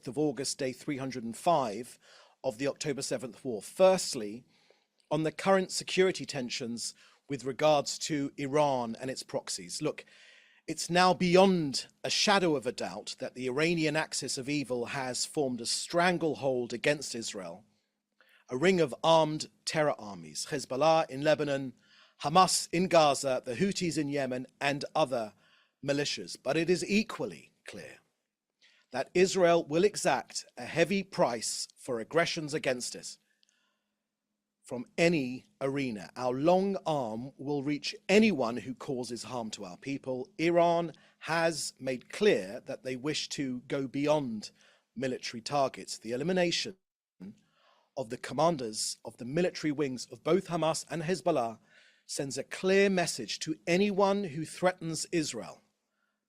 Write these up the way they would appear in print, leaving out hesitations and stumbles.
26th of August, day 305 of the October 7th war. Firstly, on the current security tensions with regards to Iran and its proxies. Look, it's now beyond a shadow of a doubt that the Iranian axis of evil has formed a stranglehold against Israel, a ring of armed terror armies, Hezbollah in Lebanon, Hamas in Gaza, the Houthis in Yemen, and other militias. But it is equally clear that Israel will exact a heavy price for aggressions against it from any arena. Our long arm will reach anyone who causes harm to our people. Iran has made clear that they wish to go beyond military targets. The elimination of the commanders of the military wings of both Hamas and Hezbollah sends a clear message to anyone who threatens Israel.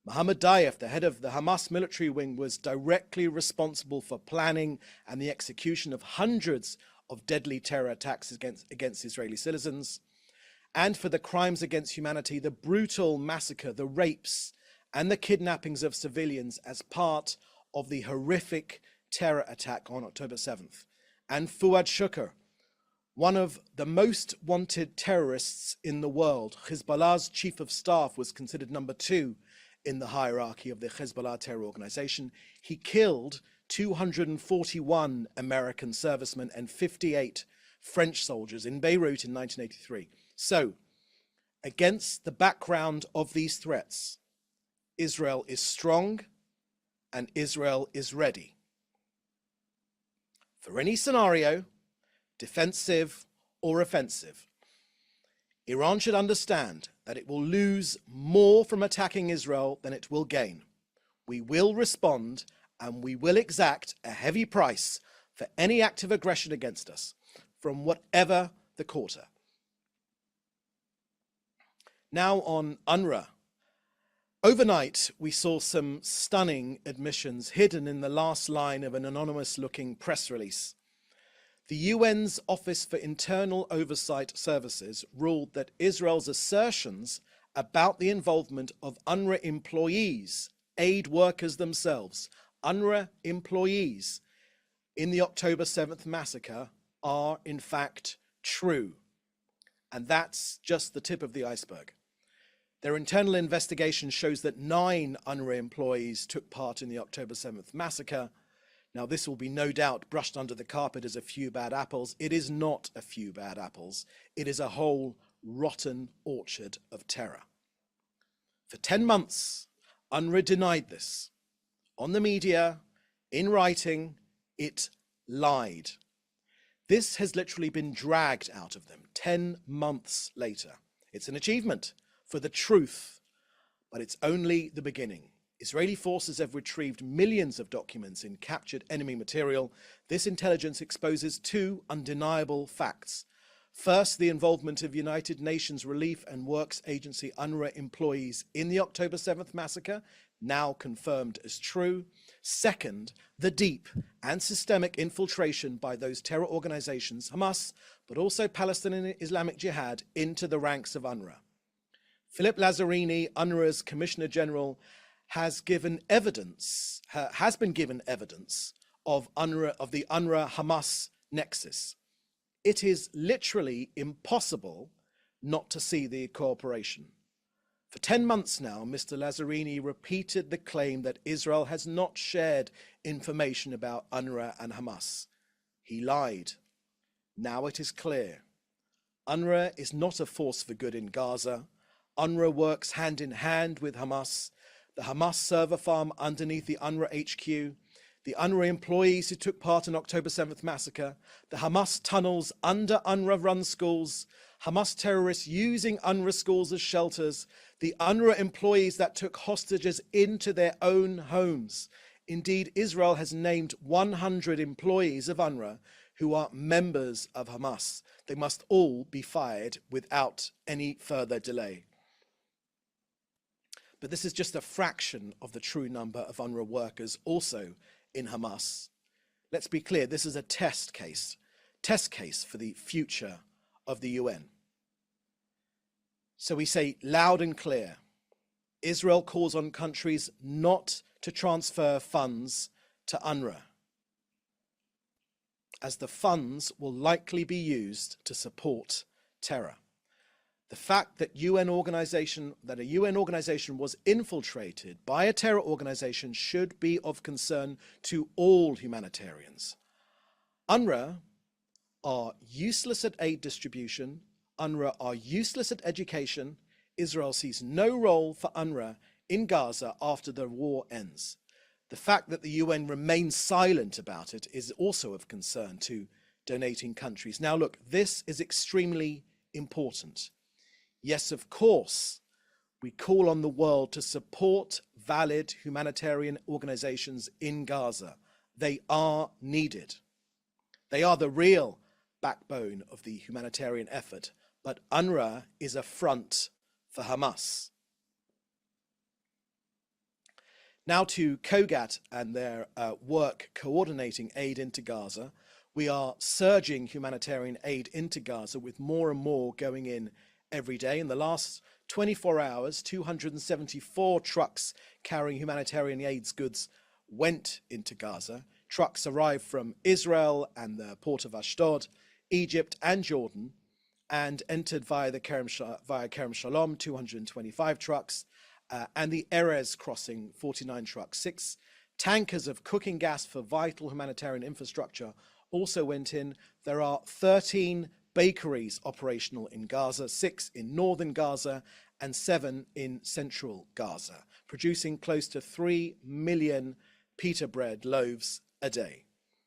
Mohammed Dayef, the head of the Hamas military wing, was directly responsible for planning and the execution of hundreds of deadly terror attacks against Israeli citizens, and for the crimes against humanity, the brutal massacre, the rapes, and the kidnappings of civilians as part of the horrific terror attack on October 7th. And Fuad Shukr, one of the most wanted terrorists in the world, Hezbollah's chief of staff, was considered number 2 in the hierarchy of the Hezbollah terror organization. He killed 241 American servicemen and 58 French soldiers in Beirut in 1983. So, against the background of these threats, Israel is strong and Israel is ready for any scenario, defensive or offensive. Iran should understand that it will lose more from attacking Israel than it will gain. We will respond and we will exact a heavy price for any act of aggression against us, from whatever the quarter. Now on UNRWA. Overnight, we saw some stunning admissions hidden in the last line of an anonymous-looking press release. The UN's Office for Internal Oversight Services ruled that Israel's assertions about the involvement of UNRWA employees, aid workers themselves, UNRWA employees in the October 7th massacre are in fact true. And that's just the tip of the iceberg. Their internal investigation shows that 9 UNRWA employees took part in the October 7th massacre. Now, this will be no doubt brushed under the carpet as a few bad apples. It is not a few bad apples. It is a whole rotten orchard of terror. For 10 months, UNRWA denied this. On the media, in writing, it lied. This has literally been dragged out of them 10 months later. It's an achievement for the truth, but it's only the beginning. Israeli forces have retrieved millions of documents in captured enemy material. This intelligence exposes 2 undeniable facts. First, the involvement of United Nations Relief and Works Agency UNRWA employees in the October 7th massacre, now confirmed as true. Second, the deep and systemic infiltration by those terror organizations, Hamas, but also Palestinian Islamic Jihad, into the ranks of UNRWA. Philip Lazzarini, UNRWA's Commissioner General, has been given evidence of the UNRWA-Hamas nexus. It is literally impossible not to see the cooperation. For 10 months now, Mr. Lazzarini repeated the claim that Israel has not shared information about UNRWA and Hamas. He lied. Now it is clear. UNRWA is not a force for good in Gaza. UNRWA works hand in hand with Hamas, the Hamas server farm underneath the UNRWA HQ, the UNRWA employees who took part in October 7th massacre, the Hamas tunnels under UNRWA-run schools, Hamas terrorists using UNRWA schools as shelters, the UNRWA employees that took hostages into their own homes. Indeed, Israel has named 100 employees of UNRWA who are members of Hamas. They must all be fired without any further delay. But this is just a fraction of the true number of UNRWA workers also in Hamas. Let's be clear, this is a test case for the future of the UN. So we say loud and clear, Israel calls on countries not to transfer funds to UNRWA. as the funds will likely be used to support terror. The fact that a UN organization was infiltrated by a terror organization should be of concern to all humanitarians. UNRWA are useless at aid distribution. UNRWA are useless at education. Israel sees no role for UNRWA in Gaza after the war ends. The fact that the UN remains silent about it is also of concern to donating countries. Now look, this is extremely important. Yes, of course, we call on the world to support valid humanitarian organizations in Gaza. They are needed. They are the real backbone of the humanitarian effort, but UNRWA is a front for Hamas. Now to COGAT and their work coordinating aid into Gaza. We are surging humanitarian aid into Gaza with more and more going in every day. In the last 24 hours, 274 trucks carrying humanitarian aid goods went into Gaza. Trucks arrived from Israel and the port of Ashdod, Egypt and Jordan, and entered via Kerem Shalom, 225 trucks, and the Erez crossing, 49 trucks. 6 tankers of cooking gas for vital humanitarian infrastructure also went in. There are 13 bakeries operational in Gaza, 6 in northern Gaza and 7 in central Gaza, producing close to 3 million pita bread loaves a day.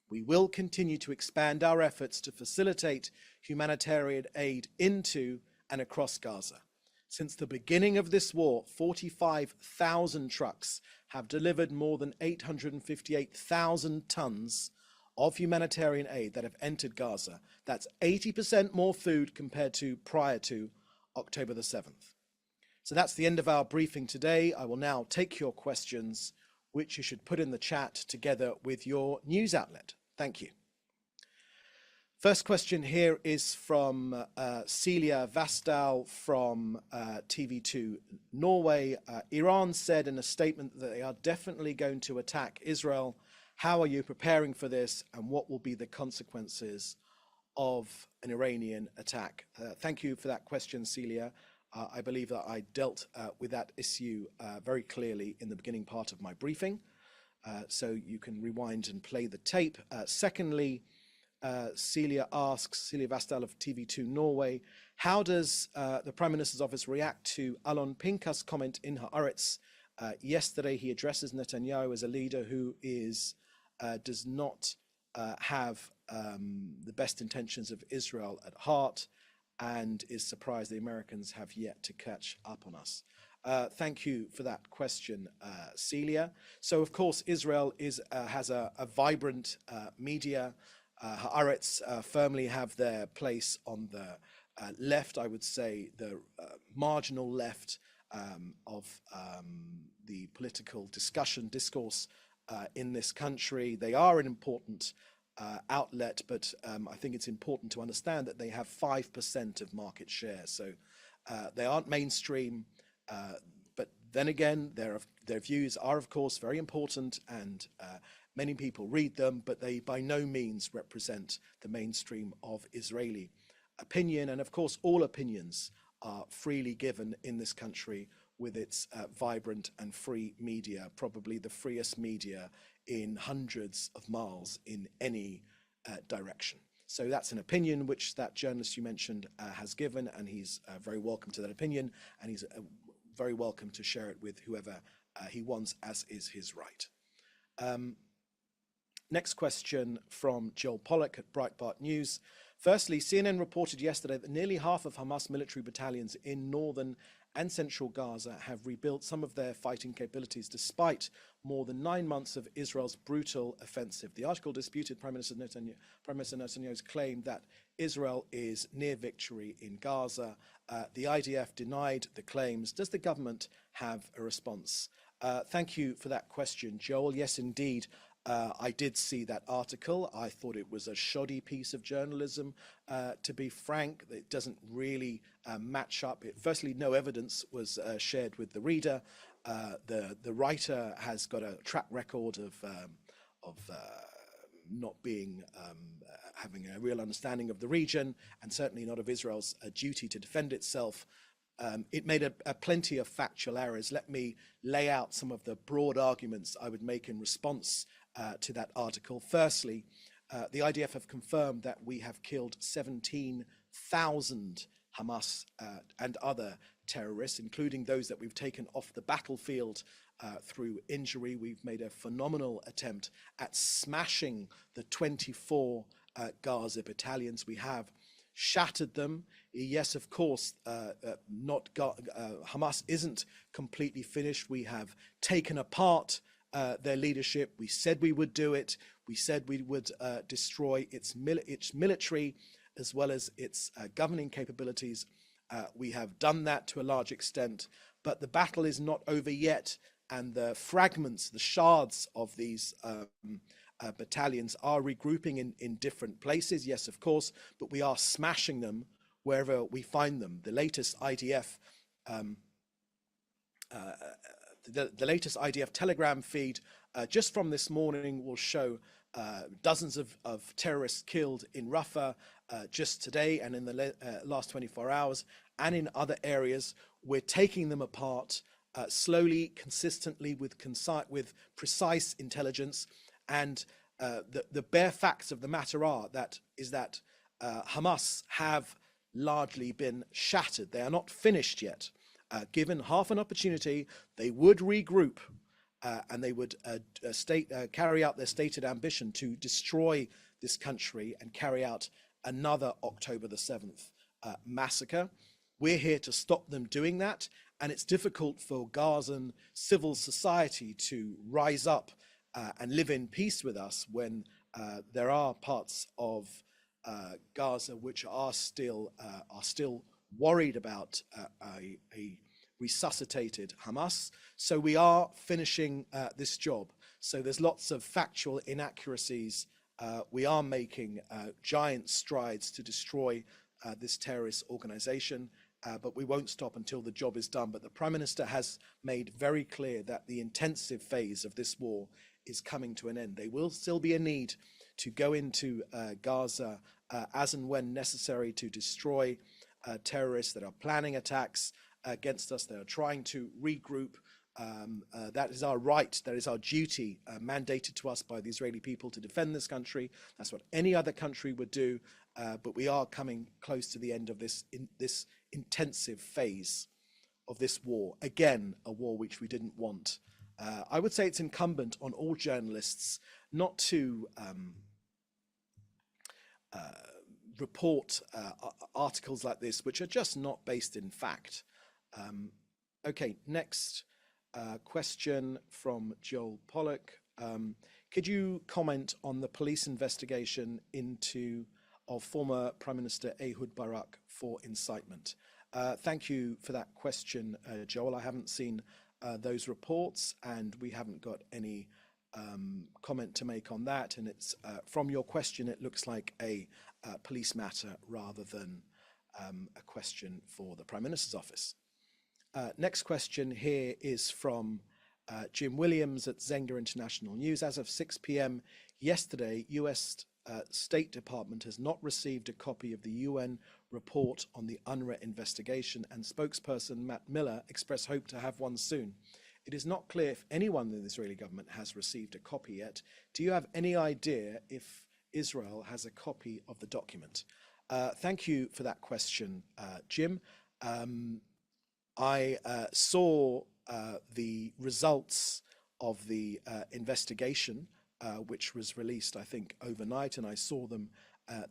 We will continue to expand our efforts to facilitate humanitarian aid into and across Gaza. Since the beginning of this war, 45,000 trucks have delivered more than 858,000 tons of humanitarian aid that have entered Gaza. That's 80% more food compared to prior to October the 7th. So that's the end of our briefing today. I will now take your questions, which you should put in the chat together with your news outlet. Thank you. First question here is from Celia Vasdal from TV2 Norway. Iran said in a statement that they are definitely going to attack Israel. How are you preparing for this, and what will be the consequences of an Iranian attack? Thank you for that question, Celia. I believe that I dealt with that issue very clearly in the beginning part of my briefing, so you can rewind and play the tape. Secondly, Celia Vasdal of TV2 Norway, how does the Prime Minister's office react to Alon Pinkas' comment in Haaretz yesterday? He addresses Netanyahu as a leader who does not have the best intentions of Israel at heart, and is surprised the Americans have yet to catch up on us. Thank you for that question, Celia. So, of course, Israel has a vibrant media. Haaretz firmly have their place on the left, I would say, the marginal left of the political discourse in this country. They are an important outlet, but I think it's important to understand that they have 5% of market share. So they aren't mainstream, but then again, their views are, of course, very important, and many people read them, but they by no means represent the mainstream of Israeli opinion. And of course, all opinions are freely given in this country with its vibrant and free media, probably the freest media in hundreds of miles in any direction. So that's an opinion which that journalist you mentioned has given, and he's very welcome to that opinion, and he's very welcome to share it with whoever he wants, as is his right. Next question from Joel Pollack at Breitbart News. Firstly, CNN reported yesterday that nearly half of Hamas military battalions in northern and central Gaza have rebuilt some of their fighting capabilities despite more than 9 months of Israel's brutal offensive. The article disputed Prime Minister Netanyahu's claim that Israel is near victory in Gaza. The IDF denied the claims. Does the government have a response? Thank you for that question, Joel. Yes, indeed. I did see that article. I thought it was a shoddy piece of journalism. To be frank, it doesn't really match up. Firstly, no evidence was shared with the reader. The writer has got a track record of not being having a real understanding of the region, and certainly not of Israel's duty to defend itself. It made a plenty of factual errors. Let me lay out some of the broad arguments I would make in response to that article. Firstly, the IDF have confirmed that we have killed 17,000 Hamas and other terrorists, including those that we've taken off the battlefield through injury. We've made a phenomenal attempt at smashing the 24 Gaza battalions. We have shattered them. Yes, of course, Hamas isn't completely finished. We have taken apart their leadership. We said we would do it. We said we would destroy its military as well as its governing capabilities. We have done that to a large extent, but the battle is not over yet, and the fragments, the shards of these battalions are regrouping in different places, yes, of course, but we are smashing them wherever we find them. The latest IDF the latest IDF Telegram feed just from this morning will show dozens of terrorists killed in Rafah just today and in the last 24 hours, and in other areas. We're taking them apart slowly, consistently, with precise intelligence. And the bare facts of the matter are that Hamas have largely been shattered. They are not finished yet. Given half an opportunity, they would regroup and they would carry out their stated ambition to destroy this country and carry out another October the 7th massacre. We're here to stop them doing that, and it's difficult for Gazan civil society to rise up and live in peace with us when there are parts of Gaza which are still worried about a resuscitated Hamas. So we are finishing this job. So there's lots of factual inaccuracies. We are making giant strides to destroy this terrorist organization, but we won't stop until the job is done. But the Prime Minister has made very clear that the intensive phase of this war is coming to an end. There will still be a need to go into Gaza as and when necessary to destroy terrorists that are planning attacks against us. They are trying to regroup. That is our right, that is our duty mandated to us by the Israeli people to defend this country. That's what any other country would do, but we are coming close to the end of this intensive phase of this war. Again, a war which we didn't want. I would say it's incumbent on all journalists not to report articles like this, which are just not based in fact. Okay, next question from Joel Pollock. Could you comment on the police investigation of former Prime Minister Ehud Barak for incitement? Thank you for that question, Joel. I haven't seen those reports, and we haven't got any comment to make on that. And it's from your question, it looks like a police matter rather than a question for the Prime Minister's office. Next question here is from Jim Williams at Zenga International News. As of 6 p.m. yesterday, US State Department has not received a copy of the UN report on the UNRWA investigation, and spokesperson Matt Miller expressed hope to have one soon. It is not clear if anyone in the Israeli government has received a copy yet. Do you have any idea if Israel has a copy of the document? Thank you for that question, Jim. I saw the results of the investigation, which was released, I think, overnight, and I saw them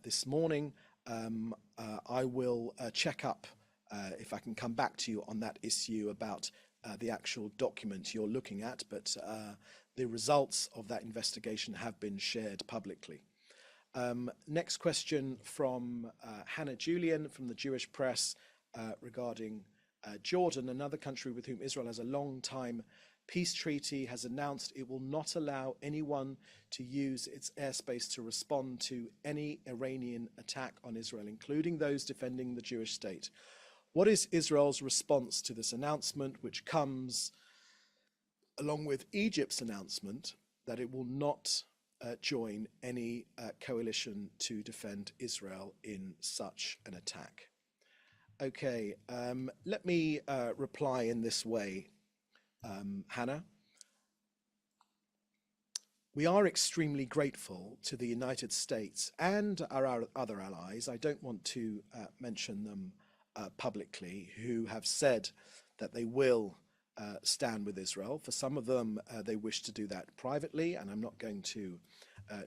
this morning. I will check up if I can come back to you on that issue about the actual document you're looking at, but the results of that investigation have been shared publicly. Next question from Hannah Julian from the Jewish Press regarding Jordan, another country with whom Israel has a long-time peace treaty, has announced it will not allow anyone to use its airspace to respond to any Iranian attack on Israel, including those defending the Jewish state. What is Israel's response to this announcement, which comes along with Egypt's announcement that it will not join any coalition to defend Israel in such an attack. Okay, let me reply in this way, Hannah. We are extremely grateful to the United States and our other allies, I don't want to mention them publicly, who have said that they will stand with Israel. For some of them, they wish to do that privately, and I'm not going to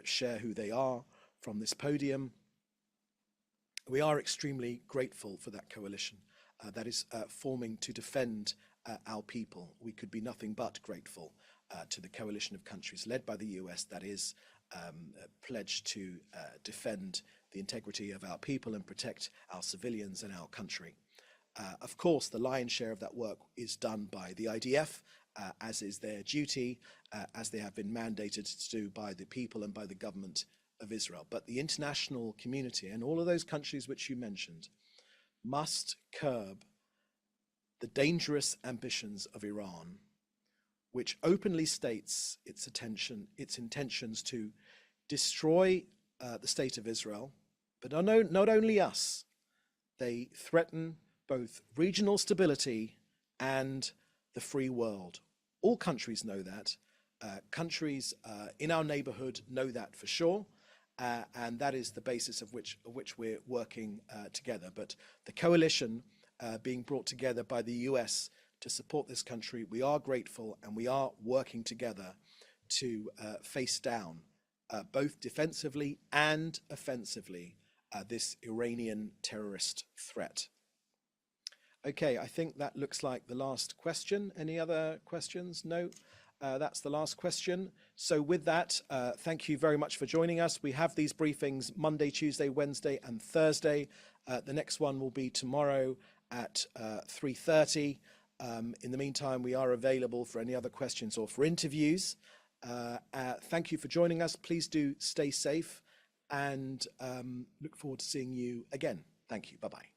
share who they are from this podium. We are extremely grateful for that coalition that is forming to defend our people. We could be nothing but grateful to the coalition of countries led by the US that is pledged to defend the integrity of our people and protect our civilians and our country. Of course, the lion's share of that work is done by the IDF, as is their duty, as they have been mandated to do by the people and by the government of Israel. But the international community and all of those countries which you mentioned must curb the dangerous ambitions of Iran, which openly states its intentions to destroy the state of Israel, but not only us. They threaten both regional stability and the free world. All countries know that. Countries in our neighborhood know that for sure, and that is the basis of which we're working together. But the coalition being brought together by the US to support this country, we are grateful, and we are working together to face down both defensively and offensively this Iranian terrorist threat. Okay, I think that looks like the last question. Any other questions? No, that's the last question. So with that, thank you very much for joining us. We have these briefings Monday, Tuesday, Wednesday, and Thursday. The next one will be tomorrow at 3:30. In the meantime, we are available for any other questions or for interviews. Thank you for joining us. Please do stay safe, and look forward to seeing you again. Thank you. Bye-bye.